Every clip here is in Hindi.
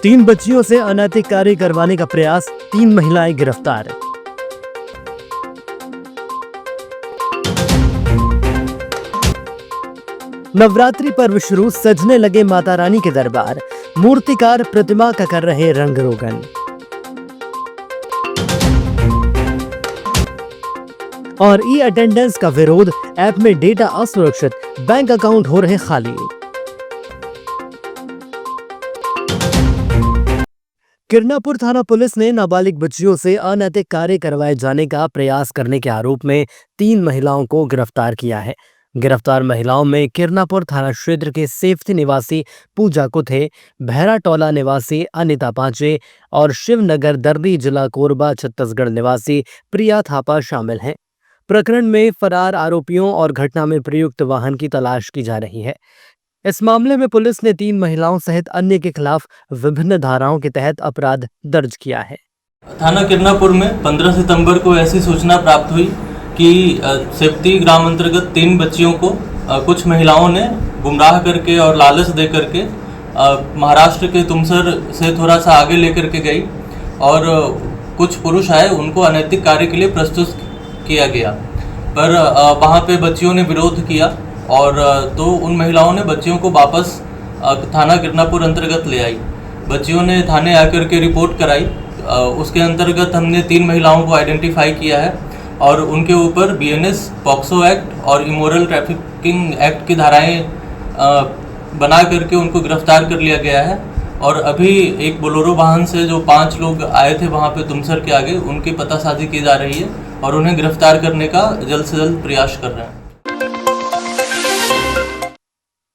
तीन बच्चियों से अनैतिक कार्य करवाने का प्रयास, 3 महिलाएं गिरफ्तार। नवरात्रि पर्व शुरू, सजने लगे माता रानी के दरबार, मूर्तिकार प्रतिमा का कर रहे रंग रोगन। और ई अटेंडेंस का विरोध, ऐप में डेटा असुरक्षित, बैंक अकाउंट हो रहे खाली। किरनापुर थाना पुलिस ने नाबालिग बच्चियों से अनैतिक कार्य करवाए जाने का प्रयास करने के आरोप में 3 महिलाओं को गिरफ्तार किया है। गिरफ्तार महिलाओं में किरनापुर थाना क्षेत्र के सेफ्ती निवासी पूजा कुथे, भैराटोला निवासी अनिता पांचे और शिवनगर दर्री जिला कोरबा छत्तीसगढ़ निवासी प्रिया थापा शामिल हैं। प्रकरण में फरार आरोपियों और घटना में प्रयुक्त वाहन की तलाश की जा रही है। इस मामले में पुलिस ने 3 महिलाओं सहित अन्य के खिलाफ विभिन्न धाराओं के तहत अपराध दर्ज किया है। थाना किरनापुर में 15 सितंबर को ऐसी सूचना प्राप्त हुई कि सेफ्ती ग्राम अंतर्गत 3 बच्चियों को कुछ महिलाओं ने गुमराह करके और लालच दे करके महाराष्ट्र के तुमसर से थोड़ा सा आगे लेकर के गई और कुछ पुरुष आए, उनको अनैतिक कार्य के लिए प्रस्तुत किया गया। पर वहाँ पे बच्चियों ने विरोध किया और तो उन महिलाओं ने बच्चियों को वापस थाना किरनापुर अंतर्गत ले आई। बच्चियों ने थाने आकर के रिपोर्ट कराई। उसके अंतर्गत हमने 3 महिलाओं को आइडेंटिफाई किया है और उनके ऊपर बीएनएस, पॉक्सो एक्ट और इमोरल ट्रैफिकिंग एक्ट की धाराएं बना करके उनको गिरफ्तार कर लिया गया है। और अभी एक बोलेरो वाहन से जो 5 लोग आए थे वहाँ पे तुमसर के आगे, उनकी पतासाजी की जा रही है और उन्हें गिरफ्तार करने का जल्द से जल्द प्रयास कर रहे हैं।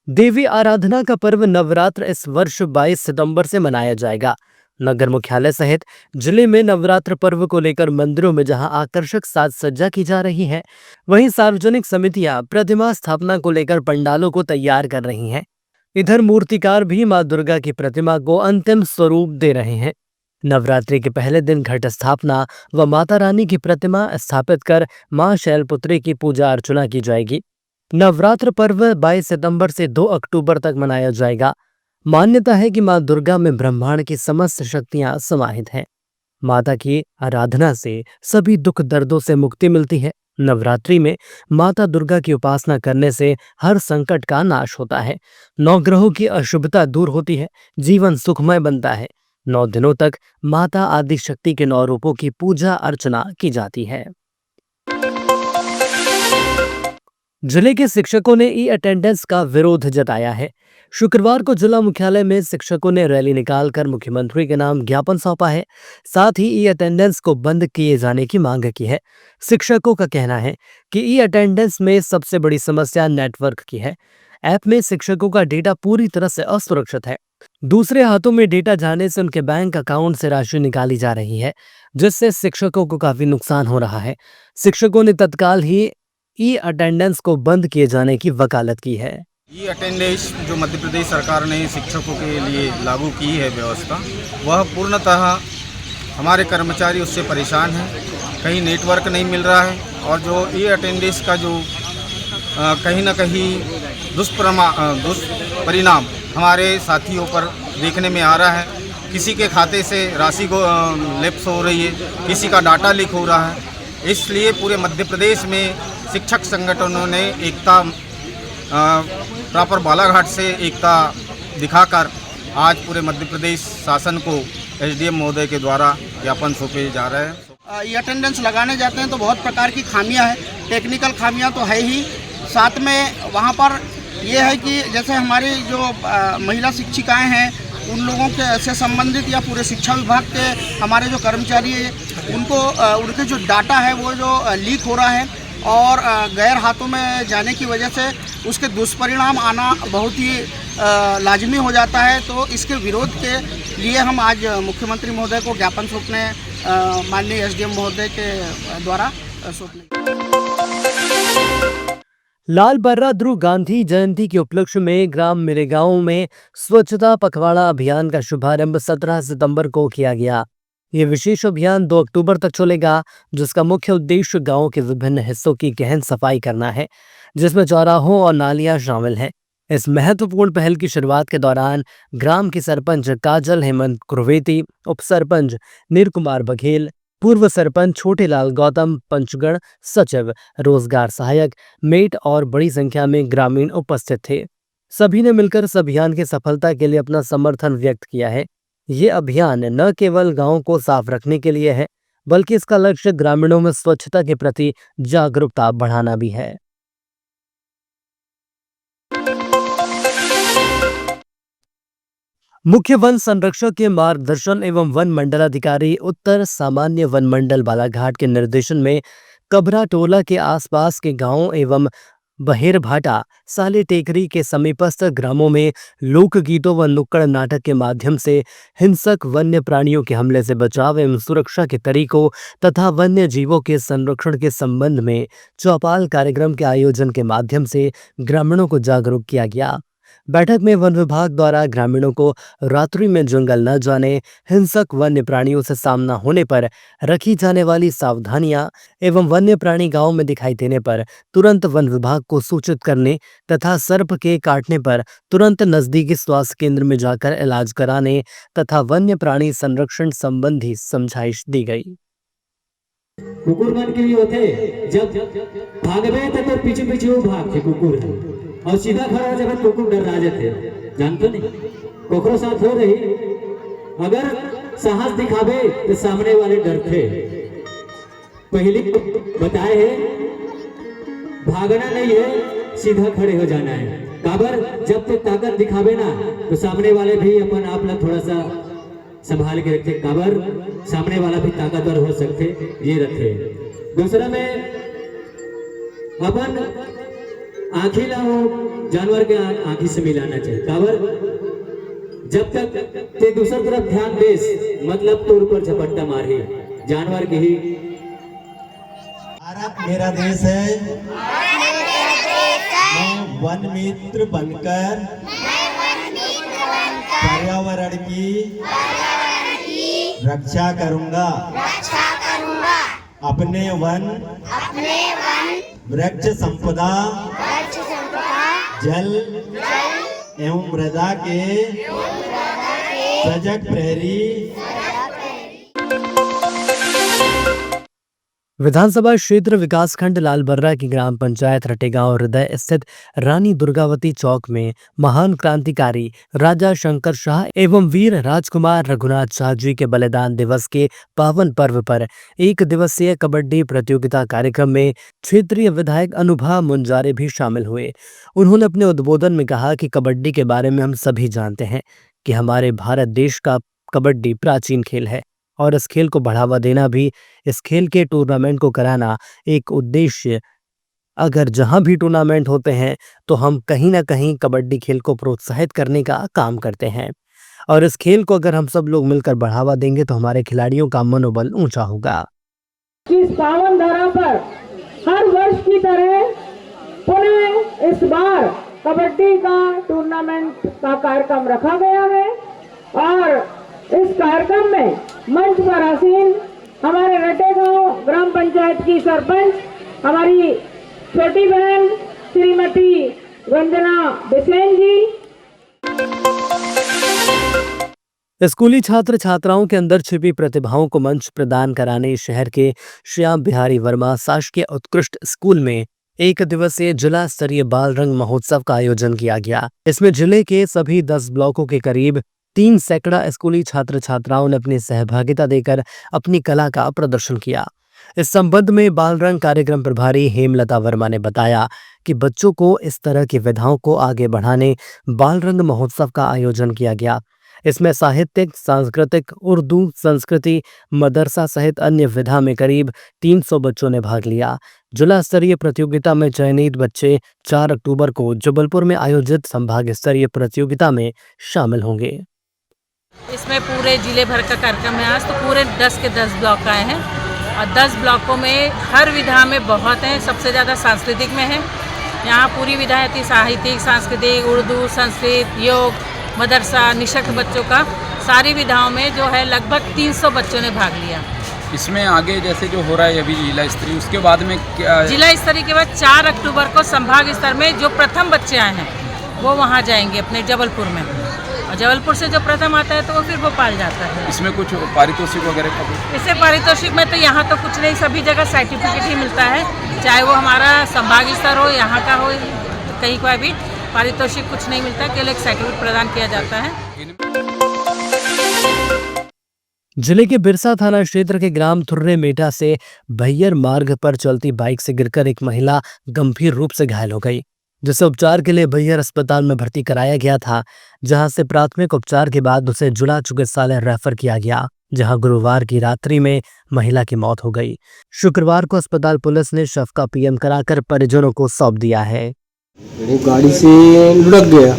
देवी आराधना का पर्व नवरात्र इस वर्ष 22 सितंबर से मनाया जाएगा। नगर मुख्यालय सहित जिले में नवरात्र पर्व को लेकर मंदिरों में जहां आकर्षक साज सज्जा की जा रही है, वहीं सार्वजनिक समितियां प्रतिमा स्थापना को लेकर पंडालों को तैयार कर रही हैं। इधर मूर्तिकार भी मां दुर्गा की प्रतिमा को अंतिम स्वरूप दे रहे हैं। नवरात्रि के पहले दिन घट स्थापना व माता रानी की प्रतिमा स्थापित कर मां शैलपुत्री की पूजा अर्चना की जाएगी। नवरात्र पर्व 22 सितंबर से 2 अक्टूबर तक मनाया जाएगा। मान्यता है कि मां दुर्गा में ब्रह्मांड की समस्त शक्तियां समाहित हैं। माता की आराधना से सभी दुख दर्दों से मुक्ति मिलती है। नवरात्रि में माता दुर्गा की उपासना करने से हर संकट का नाश होता है, 9 ग्रहों की अशुभता दूर होती है, जीवन सुखमय बनता है। 9 दिनों तक माता आदि शक्ति के 9 रूपों की पूजा अर्चना की जाती है। जिले के शिक्षकों ने ई अटेंडेंस का विरोध जताया है। शुक्रवार को जिला मुख्यालय में शिक्षकों ने रैली निकालकर मुख्यमंत्री के नाम ज्ञापन सौंपा है। साथ ही ई अटेंडेंस को बंद किए जाने की मांग की है। शिक्षकों का कहना है कि ई अटेंडेंस में सबसे बड़ी समस्या नेटवर्क की है। ऐप में शिक्षकों का डेटा पूरी तरह से असुरक्षित है। दूसरे हाथों में डेटा जाने से उनके बैंक अकाउंट से राशि निकाली जा रही है, जिससे शिक्षकों को काफी नुकसान हो रहा है। शिक्षकों ने तत्काल ही ई अटेंडेंस को बंद किए जाने की वकालत की है। ई अटेंडेंस जो मध्य प्रदेश सरकार ने शिक्षकों के लिए लागू की है व्यवस्था, वह पूर्णतः हमारे कर्मचारी उससे परेशान हैं। कहीं नेटवर्क नहीं मिल रहा है और जो ई अटेंडेंस का जो कहीं ना कहीं दुष्परिणाम हमारे साथियों पर देखने में आ रहा है। किसी के खाते से राशि को लैप्स हो रही है, किसी का डाटा लीक हो रहा है। इसलिए पूरे मध्य प्रदेश में शिक्षक संगठनों ने एकता प्रॉपर बालाघाट से एकता दिखाकर आज पूरे मध्य प्रदेश शासन को एसडीएम महोदय के द्वारा ज्ञापन सौंपे जा रहे हैं। ये अटेंडेंस लगाने जाते हैं तो बहुत प्रकार की खामियां हैं, टेक्निकल खामियां तो है ही, साथ में वहाँ पर ये है कि जैसे हमारी जो महिला शिक्षिकाएं हैं, उन लोगों के से संबंधित या पूरे शिक्षा विभाग के हमारे जो कर्मचारी हैं, उनको उनके जो डाटा है वो जो लीक हो रहा है और गैर हाथों में जाने की वजह से उसके दुष्परिणाम आना बहुत ही लाजमी हो जाता है। तो इसके विरोध के लिए हम आज मुख्यमंत्री महोदय को ज्ञापन सौंपने माननीय एसडीएम महोदय के द्वारा सौंपने। लाल बहादुर गांधी जयंती के उपलक्ष्य में ग्राम मिरेगांव में स्वच्छता पखवाड़ा अभियान का शुभारंभ 17 सितंबर को किया गया। ये विशेष अभियान 2 अक्टूबर तक चलेगा, जिसका मुख्य उद्देश्य गांव के विभिन्न हिस्सों की गहन सफाई करना है, जिसमें चौराहों और नालियां शामिल हैं। इस महत्वपूर्ण पहल की शुरुआत के दौरान ग्राम की सरपंच काजल हेमंत कुरवेती, उप सरपंच नीर कुमार बघेल, पूर्व सरपंच छोटेलाल गौतम, पंचगण सचिव, रोजगार सहायक, मेट और बड़ी संख्या में ग्रामीण उपस्थित थे। सभी ने मिलकर इस अभियान की सफलता के लिए अपना समर्थन व्यक्त किया है। ये अभियान न केवल गांव को साफ रखने के लिए है, बल्कि इसका लक्ष्य ग्रामीणों में स्वच्छता के प्रति जागरूकता बढ़ाना भी है। मुख्य वन संरक्षक के मार्गदर्शन एवं वन मंडलाधिकारी उत्तर सामान्य वन मंडल बालाघाट के निर्देशन में कबरा टोला के आसपास के गांवों एवं बहेरभाटा, साले टेकरी के समीपस्थ ग्रामों में लोकगीतों व नुक्कड़ नाटक के माध्यम से हिंसक वन्य प्राणियों के हमले से बचाव एवं सुरक्षा के तरीकों तथा वन्य जीवों के संरक्षण के संबंध में चौपाल कार्यक्रम के आयोजन के माध्यम से ग्रामीणों को जागरूक किया गया। बैठक में वन विभाग द्वारा ग्रामीणों को रात्रि में जंगल न जाने, हिंसक वन्य प्राणियों से सामना होने पर रखी जाने वाली सावधानियां एवं वन्य प्राणी गांव में दिखाई देने पर तुरंत वन विभाग को सूचित करने तथा सर्प के काटने पर तुरंत नजदीकी स्वास्थ्य केंद्र में जाकर इलाज कराने तथा वन्य प्राणी संरक्षण संबंधी समझाइश दी गई। कुकुर मन के होते जब भागवे थे तो पीछे पीछे वो भागते कुकुर और सीधा खड़ा हो जब कुकुर डर रहा जाते जानते नहीं कोकरो साथ हो रही अगर साहस दिखावे तो सामने वाले डरते। पहले बताए है भागना नहीं है, सीधा खड़े हो जाना है। काबर जब तक ताकत दिखावे ना तो सामने वाले भी अपन आप लोग थोड़ा सा संभाल के रखते। काबर सामने वाला भी ताकतवर हो सकते ये रखे। दूसरा में अपन आँखी ला जानवर के आँखी से मिलाना चाहिए। काबर जब तक ते दूसरा तरफ ध्यान देस मतलब तोर पर झपट्टा मारे जानवर के ही। भारत मेरा देश है, मैं वन मित्र बनकर पर्यावरण की रक्षा करूंगा। अपने वन वृक्ष संपदा जल एवं मृदा के सजग प्रहरी। विधानसभा क्षेत्र विकासखंड लालबर्रा की ग्राम पंचायत रटेगांव हृदय स्थित रानी दुर्गावती चौक में महान क्रांतिकारी राजा शंकर शाह एवं वीर राजकुमार रघुनाथ शाह जी के बलिदान दिवस के पावन पर्व पर एक दिवसीय कबड्डी प्रतियोगिता कार्यक्रम में क्षेत्रीय विधायक अनुभा मुंजारे भी शामिल हुए। उन्होंने अपने उद्बोधन में कहा कि कबड्डी के बारे में हम सभी जानते हैं कि हमारे भारत देश का कबड्डी प्राचीन खेल है और इस खेल को बढ़ावा देना भी, इस खेल के टूर्नामेंट को कराना एक उद्देश्य। अगर जहां भी टूर्नामेंट होते हैं तो हम कहीं ना कहीं कबड्डी खेल को प्रोत्साहित करने का काम करते हैं और इस खेल को अगर हम सब लोग मिलकर बढ़ावा देंगे तो हमारे खिलाड़ियों का मनोबल ऊंचा होगा। इस पावन धरा पर हर वर्ष की तरह पुनः इस बार कबड्डी का टूर्नामेंट का कार्यक्रम रखा गया है और इस कार्यक्रम में मंच पर आसीन हमारे रटेगांव ग्राम पंचायत की सरपंच हमारी छोटी बहन श्रीमती वंदना बिसेन जी, स्कूली छात्र छात्राओं के अंदर छिपी प्रतिभाओं को मंच प्रदान कराने शहर के श्याम बिहारी वर्मा शासकीय उत्कृष्ट स्कूल में एक दिवसीय जिला स्तरीय बाल रंग महोत्सव का आयोजन किया गया। इसमें जिले के सभी 10 ब्लॉकों के करीब 3 सैकड़ा स्कूली छात्र छात्राओं ने अपनी सहभागिता देकर अपनी कला का प्रदर्शन किया। इस संबंध में बाल रंग कार्यक्रम प्रभारी हेमलता वर्मा ने बताया कि बच्चों को इस तरह की विधाओं को आगे बढ़ाने बाल रंग महोत्सव का आयोजन किया गया। इसमें साहित्यिक, सांस्कृतिक, उर्दू, संस्कृति, मदरसा सहित अन्य विधा में करीब 300 बच्चों ने भाग लिया। जिला स्तरीय प्रतियोगिता में चयनित बच्चे 4 अक्टूबर को जबलपुर में आयोजित संभाग स्तरीय प्रतियोगिता में शामिल होंगे। इसमें पूरे जिले भर का कार्यक्रम है। आज तो पूरे 10 के 10 ब्लॉक आए हैं और 10 ब्लॉकों में हर विधा में बहुत हैं। सबसे ज़्यादा सांस्कृतिक में है। यहाँ पूरी विधाएं थी, साहित्यिक, सांस्कृतिक, उर्दू, संस्कृत, योग, मदरसा, निशक्त बच्चों का सारी विधाओं में जो है लगभग 300 बच्चों ने भाग लिया। इसमें आगे जैसे जो हो रहा है अभी जिला स्तरीय, उसके बाद में क्या? जिला स्तरीय के बाद 4 अक्टूबर को संभाग स्तर में जो प्रथम बच्चे आए हैं वो वहाँ जाएंगे अपने जबलपुर में, और जबलपुर से जो प्रथम आता है तो वो फिर भोपाल जाता है। इसमें कुछ पारितोषिक वगैरह का भी? इससे पारितोषिक में तो यहाँ तो कुछ नहीं, सभी जगह सर्टिफिकेट ही मिलता है, चाहे वो हमारा संभाग स्तर हो, यहाँ का हो, कहीं का भी पारितोषिक कुछ नहीं मिलता, केवल एक सर्टिफिकेट प्रदान किया जाता है। जिले के बिरसा थाना क्षेत्र के ग्राम थुर्रे मेटा से भैयर मार्ग पर चलती बाइक से गिरकर एक महिला गंभीर रूप से घायल हो गई, जिसे उपचार के लिए भैयर अस्पताल में भर्ती कराया गया था, जहां से प्राथमिक उपचार के बाद उसे जुला चिकित्सालय रेफर किया गया, जहां गुरुवार की रात्रि में महिला की मौत हो गई। शुक्रवार को अस्पताल पुलिस ने शव का पीएम कराकर परिजनों को सौंप दिया है। गाड़ी से लुढ़क गया।